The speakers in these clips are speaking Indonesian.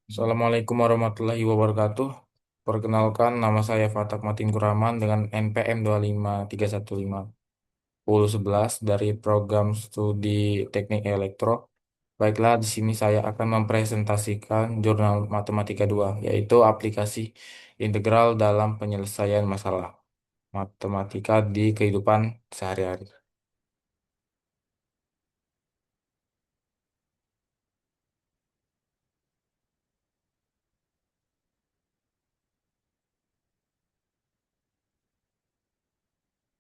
Assalamualaikum warahmatullahi wabarakatuh. Perkenalkan, nama saya Fatak Matin Kuraman dengan NPM 253151011 dari program studi Teknik Elektro. Baiklah, di sini saya akan mempresentasikan jurnal Matematika 2, yaitu aplikasi integral dalam penyelesaian masalah matematika di kehidupan sehari-hari.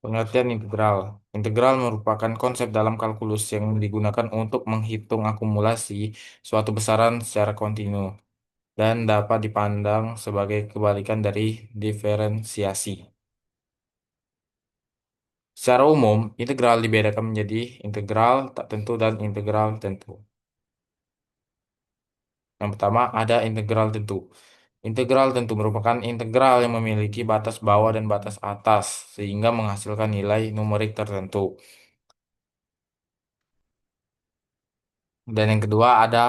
Pengertian integral. Integral merupakan konsep dalam kalkulus yang digunakan untuk menghitung akumulasi suatu besaran secara kontinu dan dapat dipandang sebagai kebalikan dari diferensiasi. Secara umum, integral dibedakan menjadi integral tak tentu dan integral tentu. Yang pertama ada integral tentu. Integral tentu merupakan integral yang memiliki batas bawah dan batas atas sehingga menghasilkan nilai numerik tertentu. Dan yang kedua ada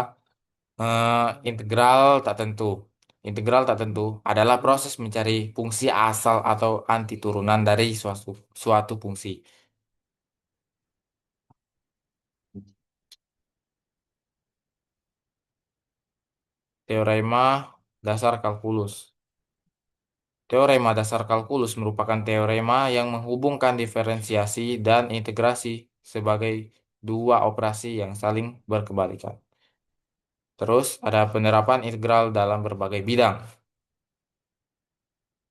integral tak tentu. Integral tak tentu adalah proses mencari fungsi asal atau anti turunan dari suatu fungsi. Teorema dasar kalkulus. Teorema dasar kalkulus merupakan teorema yang menghubungkan diferensiasi dan integrasi sebagai dua operasi yang saling berkebalikan. Terus ada penerapan integral dalam berbagai bidang.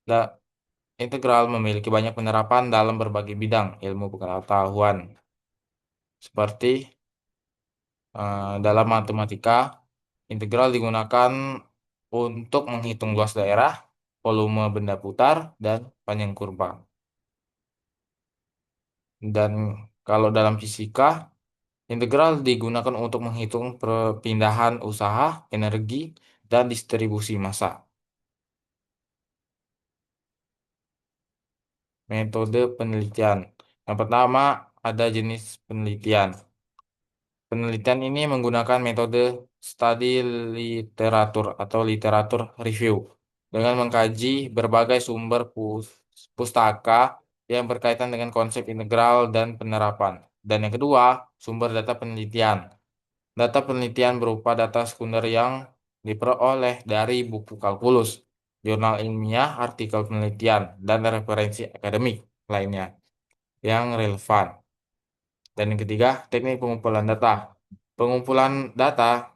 Da- Integral memiliki banyak penerapan dalam berbagai bidang ilmu pengetahuan, seperti dalam matematika, integral digunakan untuk menghitung luas daerah, volume benda putar, dan panjang kurva. Dan kalau dalam fisika, integral digunakan untuk menghitung perpindahan usaha, energi, dan distribusi massa. Metode penelitian. Yang pertama, ada jenis penelitian. Penelitian ini menggunakan metode studi literatur atau literatur review dengan mengkaji berbagai sumber pustaka yang berkaitan dengan konsep integral dan penerapan. Dan yang kedua, sumber data penelitian. Data penelitian berupa data sekunder yang diperoleh dari buku kalkulus, jurnal ilmiah, artikel penelitian, dan referensi akademik lainnya yang relevan. Dan yang ketiga, teknik pengumpulan data. Pengumpulan data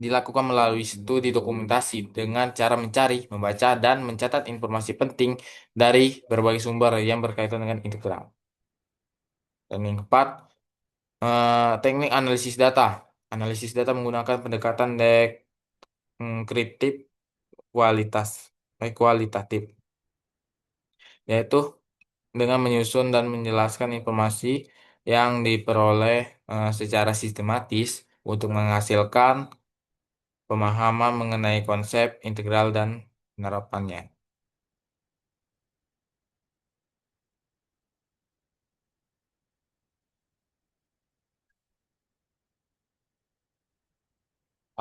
dilakukan melalui studi dokumentasi dengan cara mencari, membaca, dan mencatat informasi penting dari berbagai sumber yang berkaitan dengan integral. Dan yang keempat, teknik analisis data. Analisis data menggunakan pendekatan deskriptif kualitas, kualitatif, yaitu dengan menyusun dan menjelaskan informasi yang diperoleh secara sistematis untuk menghasilkan pemahaman mengenai konsep integral dan penerapannya.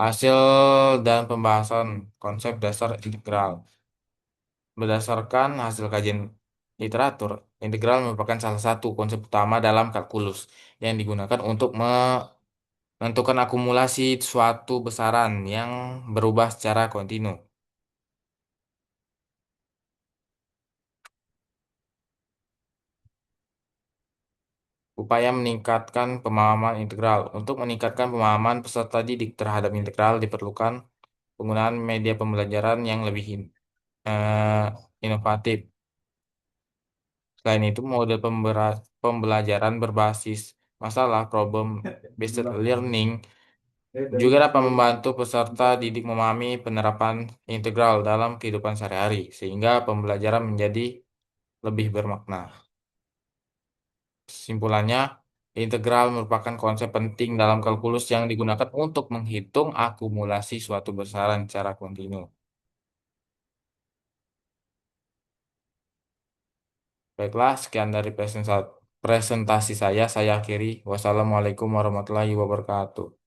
Hasil dan pembahasan konsep dasar integral. Berdasarkan hasil kajian literatur, integral merupakan salah satu konsep utama dalam kalkulus yang digunakan untuk menentukan akumulasi suatu besaran yang berubah secara kontinu. Upaya meningkatkan pemahaman integral. Untuk meningkatkan pemahaman peserta didik terhadap integral diperlukan penggunaan media pembelajaran yang lebih eh, inovatif. Selain itu, pembelajaran berbasis masalah problem based learning juga dapat membantu peserta didik memahami penerapan integral dalam kehidupan sehari-hari, sehingga pembelajaran menjadi lebih bermakna. Kesimpulannya, integral merupakan konsep penting dalam kalkulus yang digunakan untuk menghitung akumulasi suatu besaran secara kontinu. Baiklah, sekian dari presentasi saya. Saya akhiri. Wassalamualaikum warahmatullahi wabarakatuh.